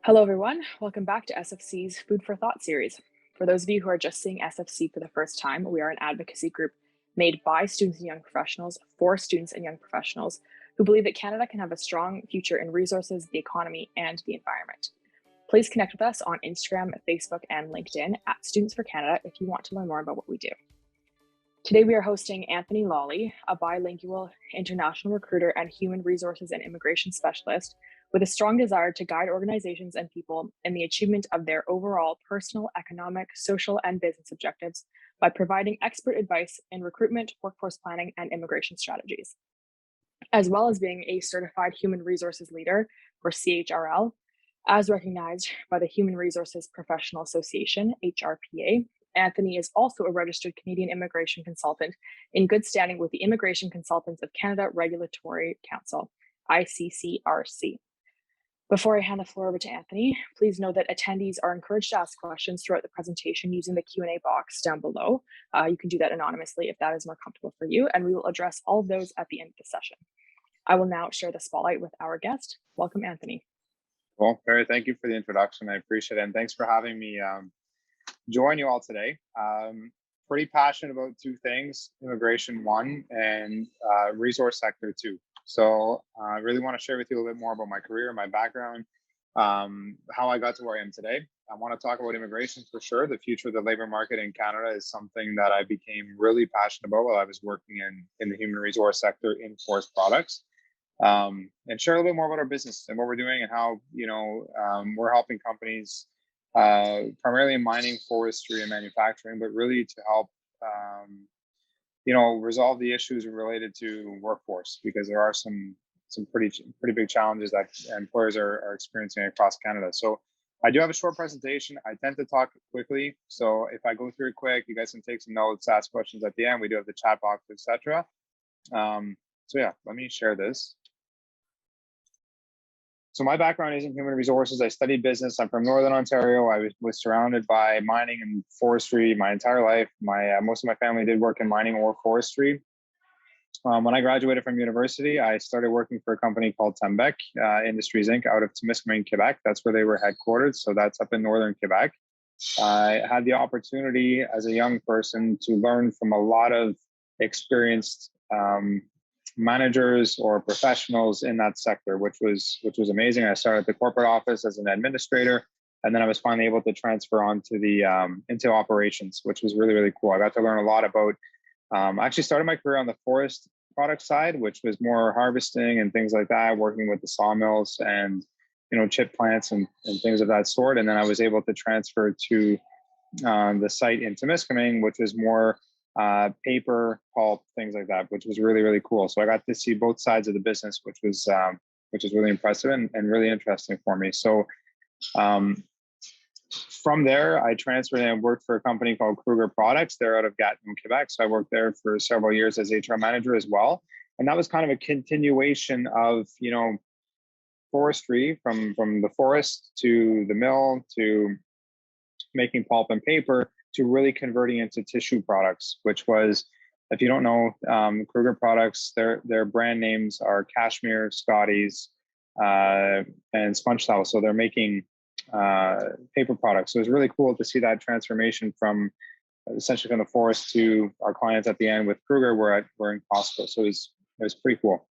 Hello, everyone. Welcome back to SFC's Food for Thought series. For those of you who are just seeing SFC for the first time, we are an advocacy group made by students and young professionals for students and young professionals who believe that Canada can have a strong future in resources, the economy, and the environment. Please connect with us on Instagram, Facebook, and LinkedIn at Students for Canada if you want to learn more about what we do. Today, we are hosting Anthony Lawley, a bilingual international recruiter and human resources and immigration specialist with a strong desire to guide organizations and people in the achievement of their overall personal, economic, social, and business objectives by providing expert advice in recruitment, workforce planning, and immigration strategies, as well as being a certified human resources leader, or CHRL, as recognized by the Human Resources Professional Association, HRPA. Anthony is also a registered Canadian immigration consultant in good standing with the Immigration Consultants of Canada Regulatory Council, ICCRC. Before I hand the floor over to Anthony, please know that attendees are encouraged to ask questions throughout the presentation using the Q&A box down below. You can do that anonymously if that is more comfortable for you, and we will address all of those at the end of the session. I will now share the spotlight with our guest. Welcome, Anthony. Well, Perry, thank you for the introduction. I appreciate it. And thanks for having me join you all today. Pretty passionate about two things, immigration one, and resource sector two. So I really want to share with you a little bit more about my career, my background, how I got to where I am today. I want to talk about immigration for sure. The future of the labor market in Canada is something that I became really passionate about while I was working in the human resource sector in forest products. And share a little bit more about our business and what we're doing and how, we're helping companies primarily in mining, forestry, and manufacturing, but really to help, resolve the issues related to workforce, because there are some pretty big challenges that employers are experiencing across Canada. So I do have a short presentation. I tend to talk quickly. So if I go through it quick, you guys can take some notes, ask questions at the end. We do have the chat box, etc. So yeah, let me share this. So my background is in human resources. I studied business. I'm from Northern Ontario. I was surrounded by mining and forestry my entire life. Most of my family did work in mining or forestry. When I graduated from university, I started working for a company called Tembec Industries Inc. out of Témiscamingue, Quebec. That's where they were headquartered. So that's up in northern Quebec. I had the opportunity as a young person to learn from a lot of experienced managers or professionals in that sector, which was amazing. I started at the corporate office as an administrator, and then I was finally able to transfer on to the into operations, which was really, really cool. I got to learn a lot about. I actually started my career on the forest product side, which was more harvesting and things like that, working with the sawmills and chip plants and things of that sort. And then I was able to transfer to the site in Témiscamingue, which was more paper, pulp, things like that, which was really, really cool. So I got to see both sides of the business, which was really impressive and really interesting for me. So from there, I transferred and worked for a company called Kruger Products. They're out of Gatineau, Quebec. So I worked there for several years as HR manager as well. And that was kind of a continuation of, forestry from the forest to the mill to making pulp and paper to really converting into tissue products, which was, if you don't know, Kruger Products, their brand names are Cashmere, Scotties, and Sponge Towel. So they're making paper products. So it was really cool to see that transformation from essentially from the forest to our clients at the end with Kruger. We're in Costco. So it was pretty cool.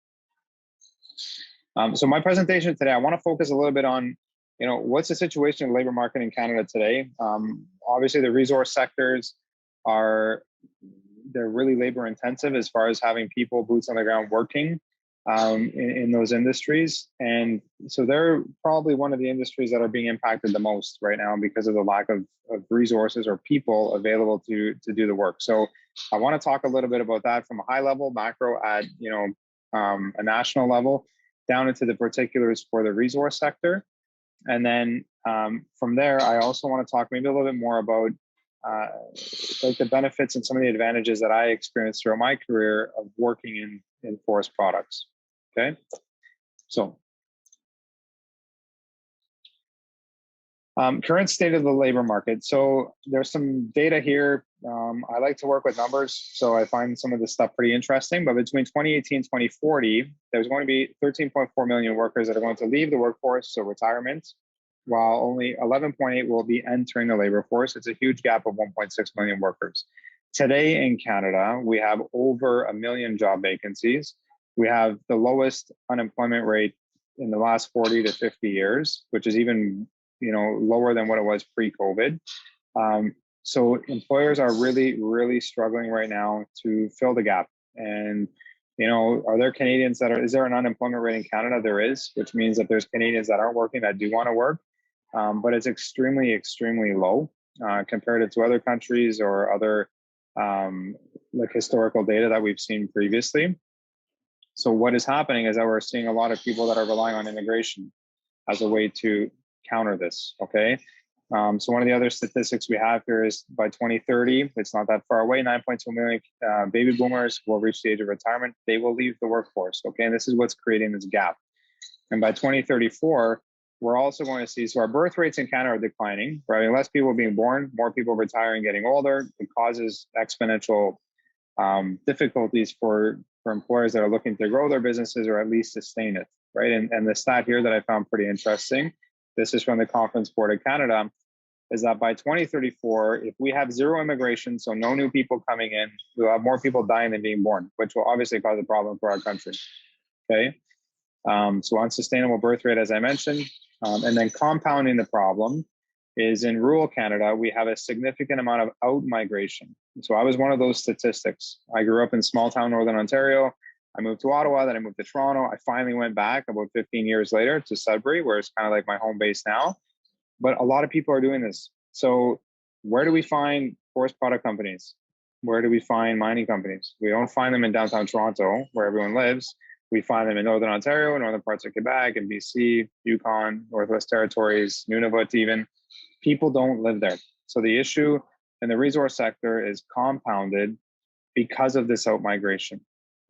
So my presentation today, I want to focus a little bit on what's the situation in the labor market in Canada today? Obviously, the resource sectors they're really labor intensive as far as having people, boots on the ground working in those industries. And so they're probably one of the industries that are being impacted the most right now because of the lack of resources or people available to do the work. So I want to talk a little bit about that from a high level, macro at a national level, down into the particulars for the resource sector. And then from there, I also want to talk maybe a little bit more about like the benefits and some of the advantages that I experienced throughout my career of working in forest products. Okay, so current state of the labor market. So there's some data here. I like to work with numbers, so I find some of this stuff pretty interesting. But between 2018 and 2040, there's going to be 13.4 million workers that are going to leave the workforce, so retirement. while only 11.8 will be entering the labor force. It's a huge gap of 1.6 million workers. Today in Canada, we have over 1 million job vacancies. We have the lowest unemployment rate in the last 40 to 50 years, which is even lower than what it was pre-COVID. So employers are really struggling right now to fill the gap. And are there Canadians is there an unemployment rate in Canada? There is, which means that there's Canadians that aren't working that do want to work, but it's extremely low compared to other countries or other like historical data that we've seen previously. So what is happening is that we're seeing a lot of people that are relying on immigration as a way to counter this, okay? So one of the other statistics we have here is by 2030, it's not that far away, 9.2 million baby boomers will reach the age of retirement. They will leave the workforce, okay? And this is what's creating this gap. And by 2034, we're also going to see, so our birth rates in Canada are declining, right? Less people being born, more people retiring, getting older. It causes exponential difficulties for employers that are looking to grow their businesses or at least sustain it, right? And the stat here that I found pretty interesting, this is from the Conference Board of Canada, is that by 2034, if we have zero immigration, so no new people coming in, we'll have more people dying than being born, which will obviously cause a problem for our country, okay? So unsustainable birth rate, as I mentioned, and then compounding the problem is in rural Canada, we have a significant amount of out migration. So I was one of those statistics. I grew up in small town Northern Ontario. I moved to Ottawa, then I moved to Toronto. I finally went back about 15 years later to Sudbury, where it's kind of like my home base now. But a lot of people are doing this. So where do we find forest product companies? Where do we find mining companies? We don't find them in downtown Toronto, where everyone lives. We find them in Northern Ontario, northern parts of Quebec, and BC, Yukon, Northwest Territories, Nunavut even. People don't live there. So the issue in the resource sector is compounded because of this out-migration.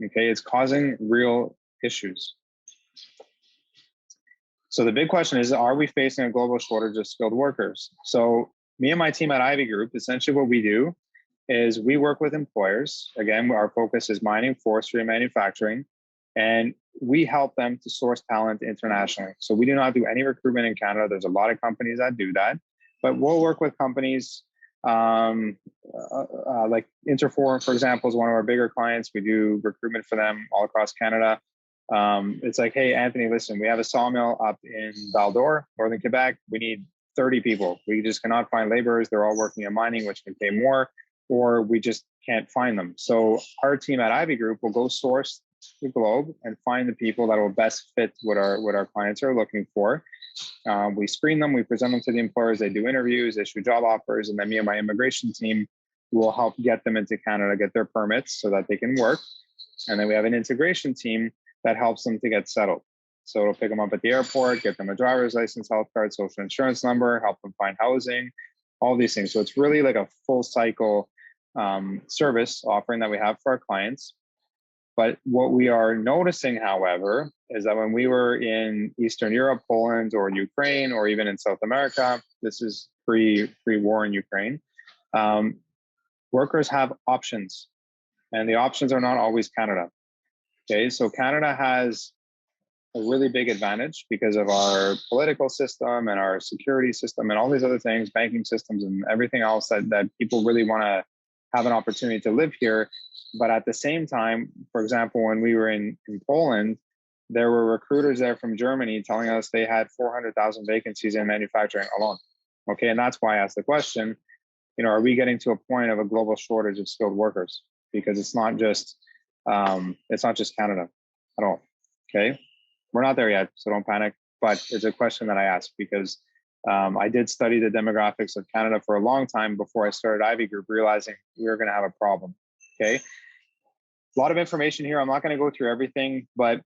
Okay, it's causing real issues. So the big question is, are we facing a global shortage of skilled workers? So me and my team at Ivy Group, essentially what we do is we work with employers. Again, our focus is mining, forestry, and manufacturing. And we help them to source talent internationally. So we do not do any recruitment in Canada. There's a lot of companies that do that, but we'll work with companies like Interfor, for example, is one of our bigger clients. We do recruitment for them all across Canada. It's like, hey, Anthony, listen, we have a sawmill up in Val-d'Or, northern Quebec. We need 30 people. We just cannot find laborers. They're all working in mining, which can pay more, or we just can't find them. So our team at Ivy Group will go source the globe and find the people that will best fit what our clients are looking for. We screen them, we present them to the employers, they do interviews, issue job offers, and then me and my immigration team will help get them into Canada, get their permits so that they can work. And then we have an integration team that helps them to get settled. So it'll pick them up at the airport, get them a driver's license, health card, social insurance number, help them find housing, all these things. So it's really like a full cycle service offering that we have for our clients. But what we are noticing, however, is that when we were in Eastern Europe, Poland, or Ukraine, or even in South America, this is pre-war in Ukraine, workers have options, and the options are not always Canada. Okay, so Canada has a really big advantage because of our political system and our security system and all these other things, banking systems and everything else that people really want to have an opportunity to live here. But at the same time, for example, when we were in Poland, there were recruiters there from Germany telling us they had 400,000 vacancies in manufacturing alone. Okay, and that's why I asked the question, are we getting to a point of a global shortage of skilled workers? Because it's not just Canada at all. Okay, we're not there yet, so don't panic. But it's a question that I asked because I did study the demographics of Canada for a long time before I started Ivy Group, realizing we were going to have a problem. Okay, a lot of information here. I'm not going to go through everything, but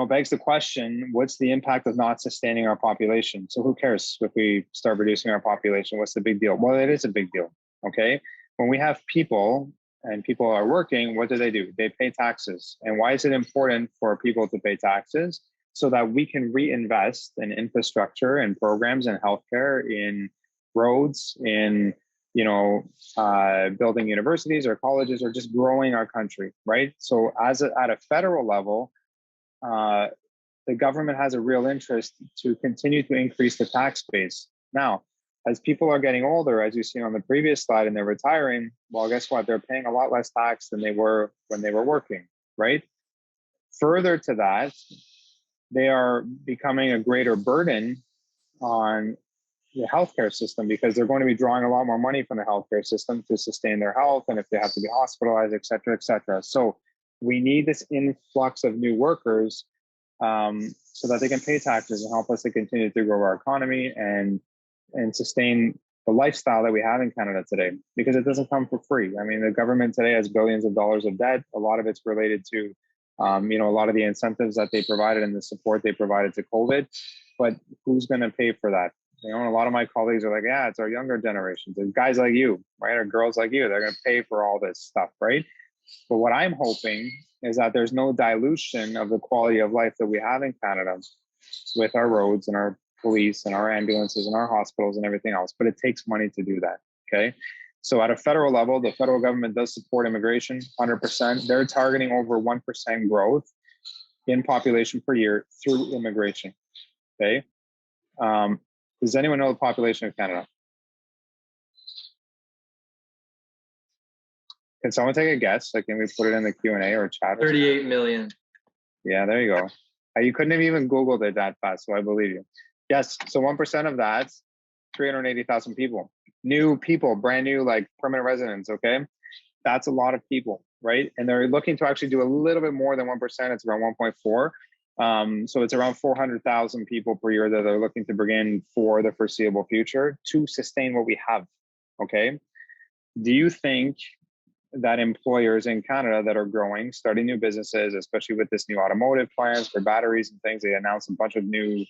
begs the question: what's the impact of not sustaining our population? So who cares if we start reducing our population? What's the big deal? Well, it is a big deal. Okay, when we have people and people are working, what do? They pay taxes. And why is it important for people to pay taxes? So that we can reinvest in infrastructure and programs and healthcare, in roads, in building universities or colleges, or just growing our country, right? So at a federal level, the government has a real interest to continue to increase the tax base. Now, as people are getting older, as you see on the previous slide, and they're retiring, well, guess what? They're paying a lot less tax than they were when they were working, right? Further to that, they are becoming a greater burden on the healthcare system because they're going to be drawing a lot more money from the healthcare system to sustain their health, and if they have to be hospitalized, et cetera, et cetera. So we need this influx of new workers so that they can pay taxes and help us to continue to grow our economy and sustain the lifestyle that we have in Canada today, because it doesn't come for free. I mean, the government today has billions of dollars of debt. A lot of it's related to, a lot of the incentives that they provided and the support they provided to COVID. But who's going to pay for that? And a lot of my colleagues are like, yeah, it's our younger generations. There's guys like you, right? Or girls like you, they're going to pay for all this stuff, right? But what I'm hoping is that there's no dilution of the quality of life that we have in Canada with our roads and our police and our ambulances and our hospitals and everything else. But it takes money to do that, okay? So at a federal level, the federal government does support immigration 100%. They're targeting over 1% growth in population per year through immigration, okay? Does anyone know the population of Canada? Can someone take a guess? Like, can we put it in the Q&A or chat? 38 million. Yeah, there you go. You couldn't have even Googled it that fast, so I believe you. Yes, so 1% of that, 380,000 people. New people, brand new, like permanent residents, okay? That's a lot of people, right? And they're looking to actually do a little bit more than 1%. It's around 1.4. So it's around 400,000 people per year that they're looking to bring in for the foreseeable future to sustain what we have, okay? Do you think that employers in Canada that are growing, starting new businesses, especially with this new automotive plans for batteries and things, they announced a bunch of new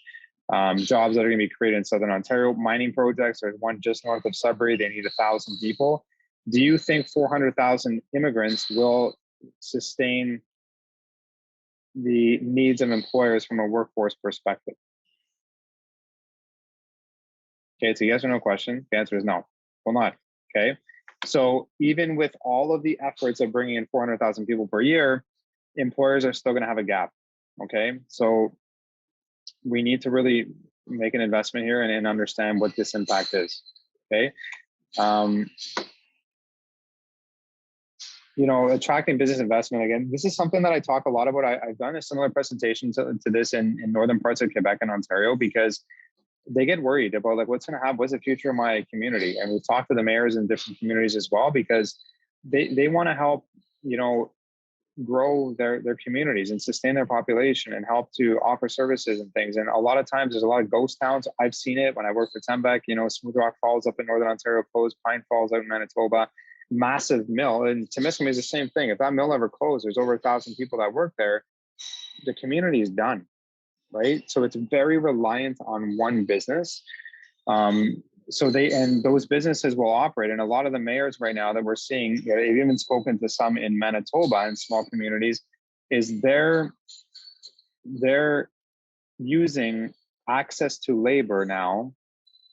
jobs that are going to be created in Southern Ontario, mining projects. There's one just north of Sudbury. They need 1,000 people. Do you think 400,000 immigrants will sustain the needs of employers from a workforce perspective? Okay, it's a yes or no question. The answer is no, will not. Okay, so even with all of the efforts of bringing in 400,000 people per year, employers are still going to have a gap. Okay, so we need to really make an investment here and understand what this impact is. Okay. Attracting business investment, again, this is something that I talk a lot about. I've done a similar presentation to this in northern parts of Quebec and Ontario, because they get worried about like what's going to happen, what's the future of my community. And we've talked to the mayors in different communities as well, because they want to help, grow their communities and sustain their population and help to offer services and things. And a lot of times there's a lot of ghost towns. I've seen it when I worked for Tembec, Smooth Rock Falls up in Northern Ontario closed, Pine Falls out in Manitoba, massive mill. And Temiskaming is the same thing. If that mill ever closed, there's over 1,000 people that work there. The community is done, right? So it's very reliant on one business. So those businesses will operate. And a lot of the mayors right now that we're seeing, they've even spoken to some in Manitoba in small communities, is they're using access to labor now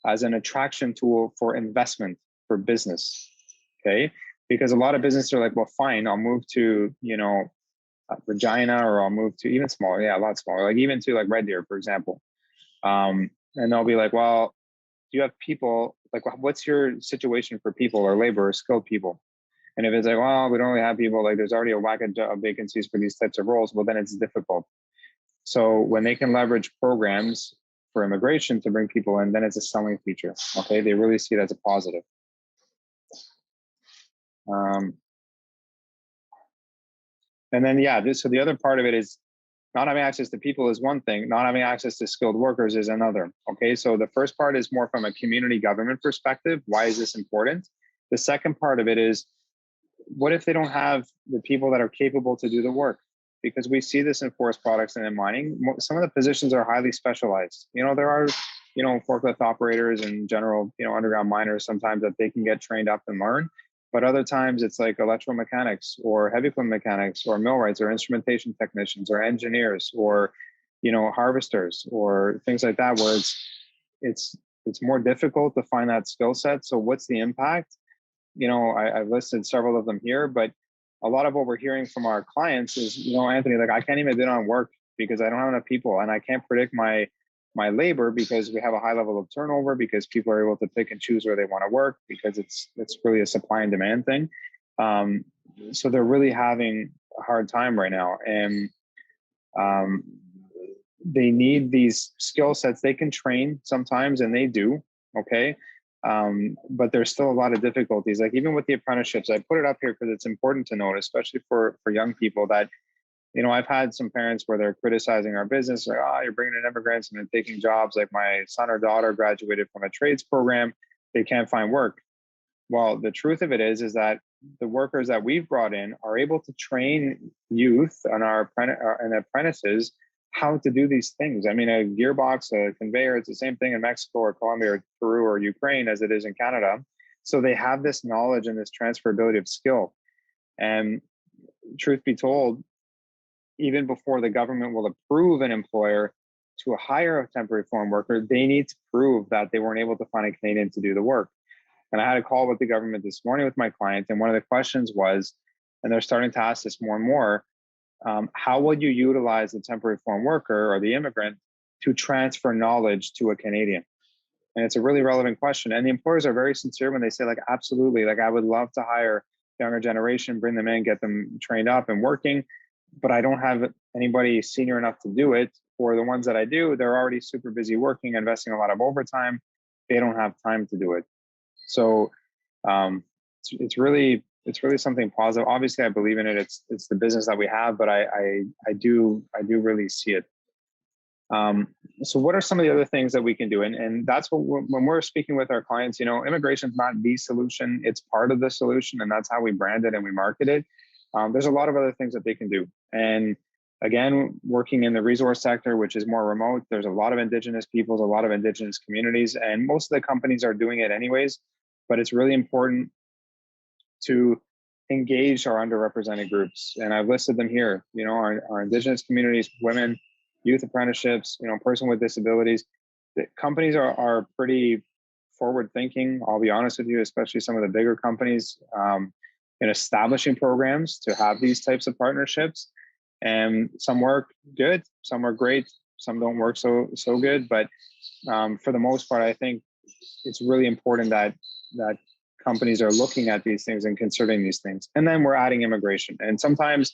as an attraction tool for investment for business. Okay. Because a lot of businesses are like, well, fine, I'll move to, Regina, or I'll move to even smaller. Yeah, a lot smaller, like even to like Red Deer, for example. And they'll be like, well, do you have people, like, what's your situation for people or labor or skilled people? And if it's like, well, we don't really have people, like there's already a whack of vacancies for these types of roles, well, then it's difficult. So when they can leverage programs for immigration to bring people in, then it's a selling feature. Okay, they really see it as a positive. And then, so the other part of it is not having access to people is one thing, not having access to skilled workers is another. Okay, so the first part is more from a community government perspective. Why is this important? The second part of it is, what if they don't have the people that are capable to do the work? Because we see this in forest products and in mining. Some of the positions are highly specialized. There are, forklift operators and general, underground miners sometimes that they can get trained up and learn. But other times it's like electromechanics or heavy equipment mechanics or millwrights or instrumentation technicians or engineers or, harvesters or things like that, where it's more difficult to find that skill set. So what's the impact? I've listed several of them here, but a lot of what we're hearing from our clients is, Anthony, like I can't even bid on work because I don't have enough people, and I can't predict my labor because we have a high level of turnover, because people are able to pick and choose where they want to work, because it's really a supply and demand thing. So they're really having a hard time right now, and they need these skill sets. They can train sometimes, and they do, okay, but there's still a lot of difficulties. Like even with the apprenticeships, I put it up here because it's important to note, especially for young people, that I've had some parents where they're criticizing our business, like, oh, you're bringing in immigrants and they're taking jobs. Like my son or daughter graduated from a trades program, they can't find work. Well, the truth of it is that the workers that we've brought in are able to train youth and apprentices how to do these things. I mean, a gearbox, a conveyor, it's the same thing in Mexico or Colombia or Peru or Ukraine as it is in Canada. So they have this knowledge and this transferability of skill. And truth be told, even before the government will approve an employer to hire a temporary foreign worker, they need to prove that they weren't able to find a Canadian to do the work. And I had a call with the government this morning with my client, and one of the questions was, and they're starting to ask this more and more, how would you utilize the temporary foreign worker or the immigrant to transfer knowledge to a Canadian? And it's a really relevant question. And the employers are very sincere when they say, like, absolutely, like I would love to hire younger generation, bring them in, get them trained up and working, but I don't have anybody senior enough to do it. For the ones that I do, they're already super busy working, investing a lot of overtime. They don't have time to do it. So it's really something positive. Obviously, I believe in it. It's the business that we have, but I do really see it. So what are some of the other things that we can do? And that's what when we're speaking with our clients, immigration is not the solution. It's part of the solution, and that's how we brand it and we market it. There's a lot of other things that they can do. And again, working in the resource sector, which is more remote, there's a lot of Indigenous peoples, a lot of Indigenous communities, and most of the companies are doing it anyways. But it's really important to engage our underrepresented groups. And I've listed them here, our Indigenous communities, women, youth apprenticeships, person with disabilities. The companies are pretty forward thinking. I'll be honest with you, especially some of the bigger companies, in establishing programs to have these types of partnerships. And some work good, some are great, some don't work so good. But for the most part, I think it's really important that companies are looking at these things and considering these things. And then we're adding immigration. And sometimes,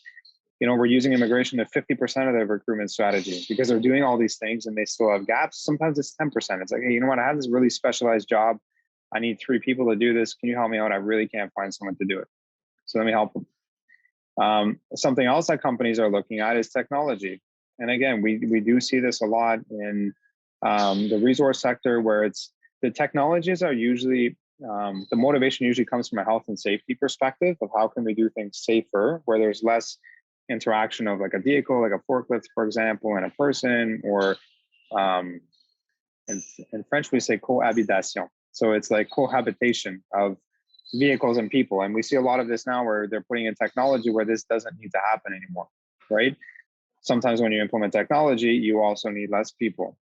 we're using immigration to 50% of their recruitment strategy because they're doing all these things and they still have gaps. Sometimes it's 10%. It's like, hey, you know what? I have this really specialized job. I need 3 people to do this. Can you help me out? I really can't find someone to do it. So let me help them. Something else that companies are looking at is technology. And again, we do see this a lot in the resource sector, where the technologies are usually, the motivation usually comes from a health and safety perspective of how can we do things safer, where there's less interaction of like a vehicle, like a forklift, for example, and a person, or in French, we say cohabitation. So it's like cohabitation of vehicles and people. And we see a lot of this now where they're putting in technology where this doesn't need to happen anymore, right? Sometimes when you implement technology, you also need less people,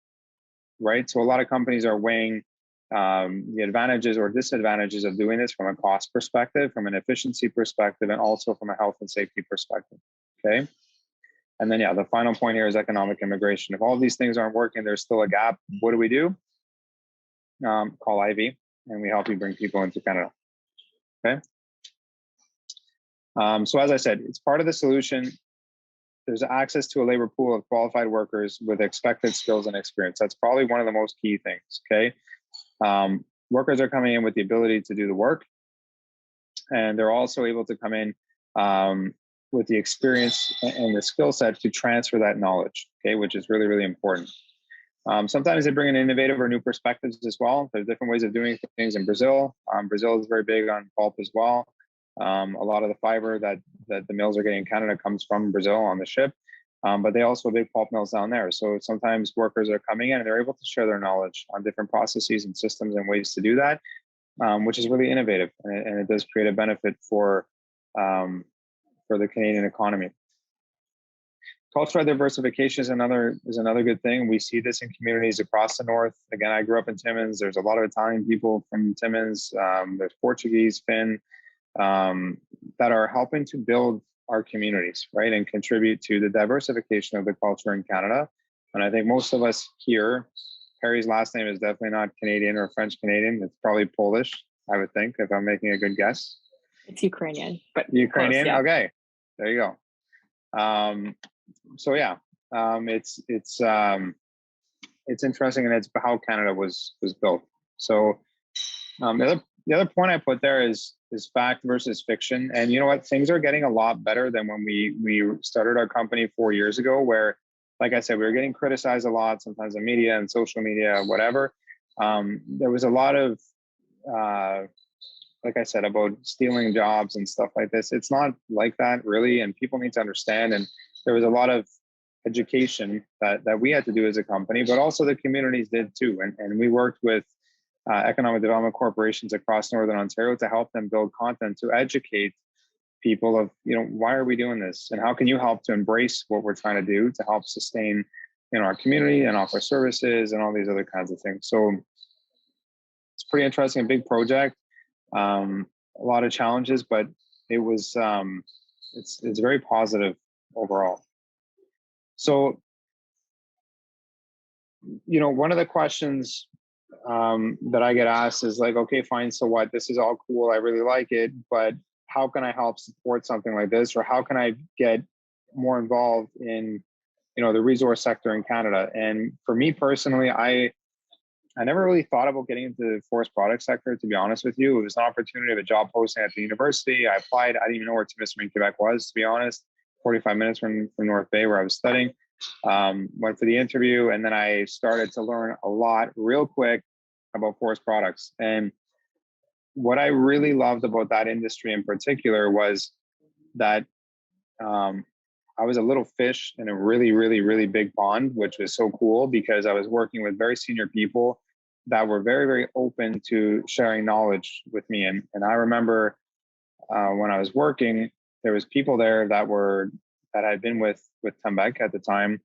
right? So a lot of companies are weighing the advantages or disadvantages of doing this from a cost perspective, from an efficiency perspective, and also from a health and safety perspective, okay? And then, the final point here is economic immigration. If all these things aren't working, there's still a gap. What do? Call Ivy, and we help you bring people into Canada, okay? So as I said, it's part of the solution. There's access to a labor pool of qualified workers with expected skills and experience. That's probably one of the most key things, okay? Workers are coming in with the ability to do the work, and they're also able to come in with the experience and the skill set to transfer that knowledge, okay, which is really, really important. Sometimes they bring in innovative or new perspectives as well. There's different ways of doing things in Brazil. Brazil is very big on pulp as well. A lot of the fiber that the mills are getting in Canada comes from Brazil on the ship, but they also have big pulp mills down there. So sometimes workers are coming in and they're able to share their knowledge on different processes and systems and ways to do that, which is really innovative, and it does create a benefit for the Canadian economy. Cultural diversification is another good thing. We see this in communities across the north. Again, I grew up in Timmins. There's a lot of Italian people from Timmins. There's Portuguese, Finn, that are helping to build our communities, right, and contribute to the diversification of the culture in Canada. And I think most of us here, Harry's last name is definitely not Canadian or French Canadian. It's probably Polish, I would think, if I'm making a good guess. It's Ukrainian, but Ukrainian. close, yeah. Okay, there you go. So yeah, it's interesting, and it's how Canada was built. So the other point I put there is fact versus fiction. And you know what? Things are getting a lot better than when we started our company 4 years ago, where, like I said, we were getting criticized a lot, sometimes in media and social media, whatever. There was a lot of, like I said, about stealing jobs and stuff like this. It's not like that, really. And people need to understand. And there was a lot of education that we had to do as a company, but also the communities did too. And we worked with economic development corporations across Northern Ontario to help them build content to educate people of, why are we doing this, and how can you help to embrace what we're trying to do to help sustain, our community and offer services and all these other kinds of things. So it's pretty interesting, a big project, a lot of challenges, but it was it's very positive overall. So, one of the questions that I get asked is like, okay, fine, so what? This is all cool, I really like it, but how can I help support something like this, or how can I get more involved in, the resource sector in Canada? And for me personally, I never really thought about getting into the forest product sector, to be honest with you. It was an opportunity of a job posting at the university. I applied. I didn't even know where Témiscamingue, Quebec was, to be honest. 45 minutes from North Bay, where I was studying. Went for the interview, and then I started to learn a lot real quick about forest products. And what I really loved about that industry in particular was that I was a little fish in a really, really, really big pond, which was so cool because I was working with very senior people that were very, very open to sharing knowledge with me. And I remember when I was working, there was people there that had been with Tembec at the time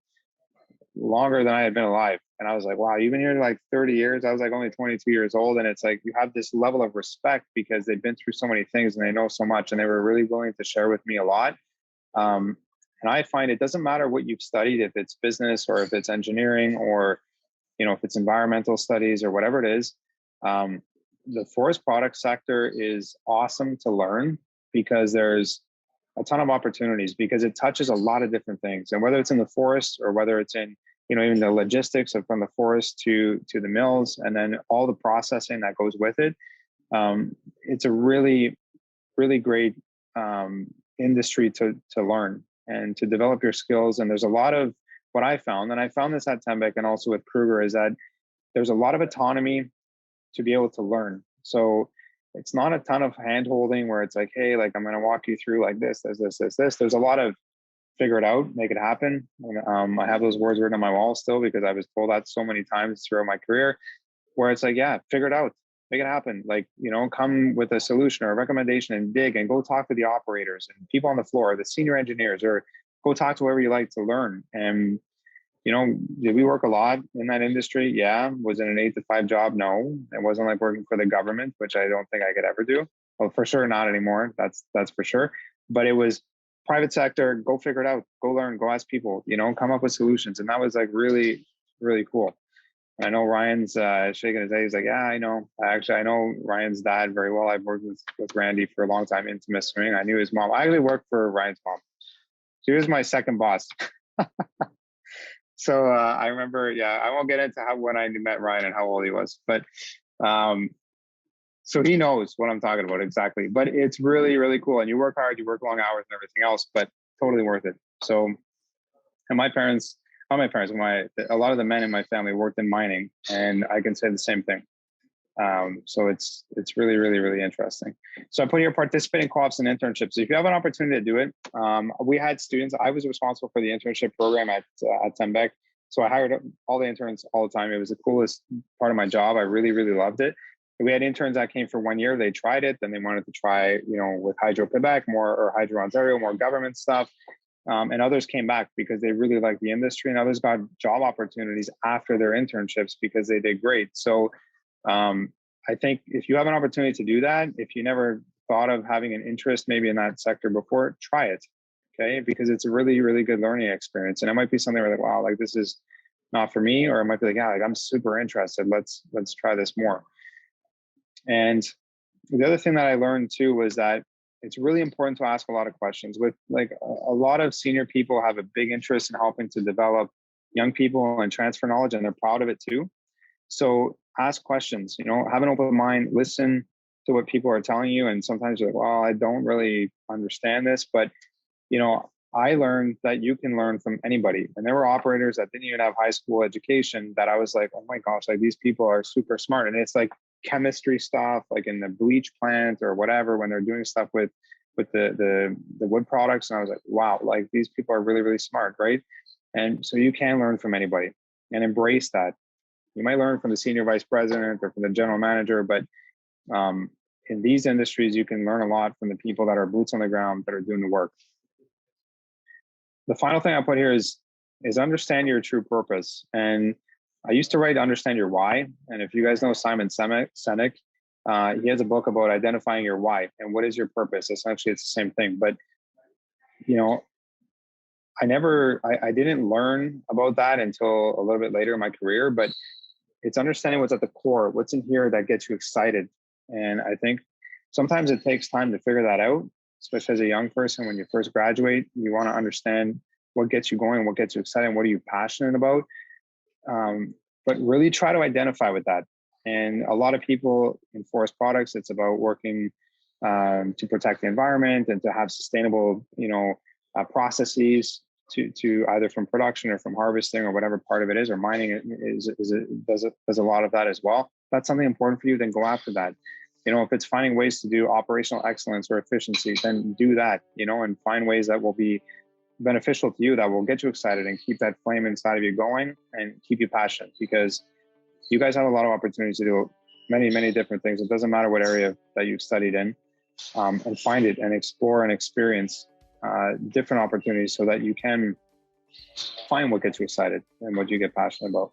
longer than I had been alive. And I was like, wow, you've been here like 30 years. I was like only 22 years old. And it's like, you have this level of respect because they've been through so many things and they know so much. And they were really willing to share with me a lot. And I find it doesn't matter what you've studied, if it's business or if it's engineering or, if it's environmental studies or whatever it is. The forest product sector is awesome to learn because there's a ton of opportunities, because it touches a lot of different things. And whether it's in the forest or whether it's in, even the logistics of from the forest to the mills, and then all the processing that goes with it. It's a really, really great industry to learn and to develop your skills. And there's a lot of what I found, and I found this at Tembec and also with Kruger, is that there's a lot of autonomy to be able to learn. So it's not a ton of hand holding where it's like, hey, like I'm going to walk you through like this. There's a lot of figure it out, make it happen. And, I have those words written on my wall still because I was told that so many times throughout my career, where it's like, yeah, figure it out, make it happen. Like, come with a solution or a recommendation and dig and go talk to the operators and people on the floor, the senior engineers, or go talk to whoever you like to learn. And did we work a lot in that industry? Yeah. Was it an 8 to 5 job? No. It wasn't like working for the government, which I don't think I could ever do. Well, for sure not anymore. That's for sure. But it was private sector. Go figure it out. Go learn. Go ask people. Come up with solutions. And that was like really, really cool. And I know Ryan's shaking his head. He's like, yeah, I know. I know Ryan's dad very well. I've worked with Randy for a long time in Témiscamingue. I knew his mom. I actually worked for Ryan's mom. She was my second boss. So I remember, I won't get into when I met Ryan and how old he was, but so he knows what I'm talking about exactly. But it's really, really cool. And you work hard, you work long hours and everything else, but totally worth it. So, and a lot of the men in my family worked in mining, and I can say the same thing. So it's really, really, really interesting. So I put here participate in co-ops and internships. If you have an opportunity to do it, we had students. I was responsible for the internship program at Tembec. So I hired all the interns all the time. It was the coolest part of my job. I really, really loved it. We had interns that came for 1 year. They tried it. Then they wanted to try, with Hydro Quebec more, or Hydro Ontario, more government stuff. And others came back because they really liked the industry, and others got job opportunities after their internships because they did great. So I think if you have an opportunity to do that, if you never thought of having an interest maybe in that sector before, try it. okay? Because it's a really, really good learning experience. And it might be something where like, wow, like this is not for me, or it might be like, yeah, like I'm super interested. Let's try this more. And the other thing that I learned too was that it's really important to ask a lot of questions. With like a lot of senior people have a big interest in helping to develop young people and transfer knowledge, and they're proud of it too. So ask questions, have an open mind, listen to what people are telling you. And sometimes you're like, well, I don't really understand this, but I learned that you can learn from anybody. And there were operators that didn't even have high school education that I was like, oh my gosh, like these people are super smart. And it's like chemistry stuff, like in the bleach plant or whatever, when they're doing stuff with the wood products. And I was like, wow, like these people are really, really smart, right? And so you can learn from anybody and embrace that. You might learn from the senior vice president or from the general manager, but in these industries, you can learn a lot from the people that are boots on the ground that are doing the work. The final thing I put here is understand your true purpose. And I used to write understand your why. And if you guys know Simon Sinek, he has a book about identifying your why and what is your purpose. Essentially, it's the same thing. But I didn't learn about that until a little bit later in my career. But it's understanding what's at the core, what's in here that gets you excited. And I think sometimes it takes time to figure that out, especially as a young person. When you first graduate, you want to understand what gets you going, what gets you excited, what are you passionate about. But really try to identify with that. And a lot of people in forest products, it's about working to protect the environment and to have sustainable, processes to either from production or from harvesting or whatever part of it is, or mining does a lot of that as well. If that's something important for you, then go after that. If it's finding ways to do operational excellence or efficiency, then do that, and find ways that will be beneficial to you, that will get you excited and keep that flame inside of you going and keep you passionate, because you guys have a lot of opportunities to do many, many different things. It doesn't matter what area that you've studied in, and find it and explore and experience different opportunities so that you can find what gets you excited and what you get passionate about.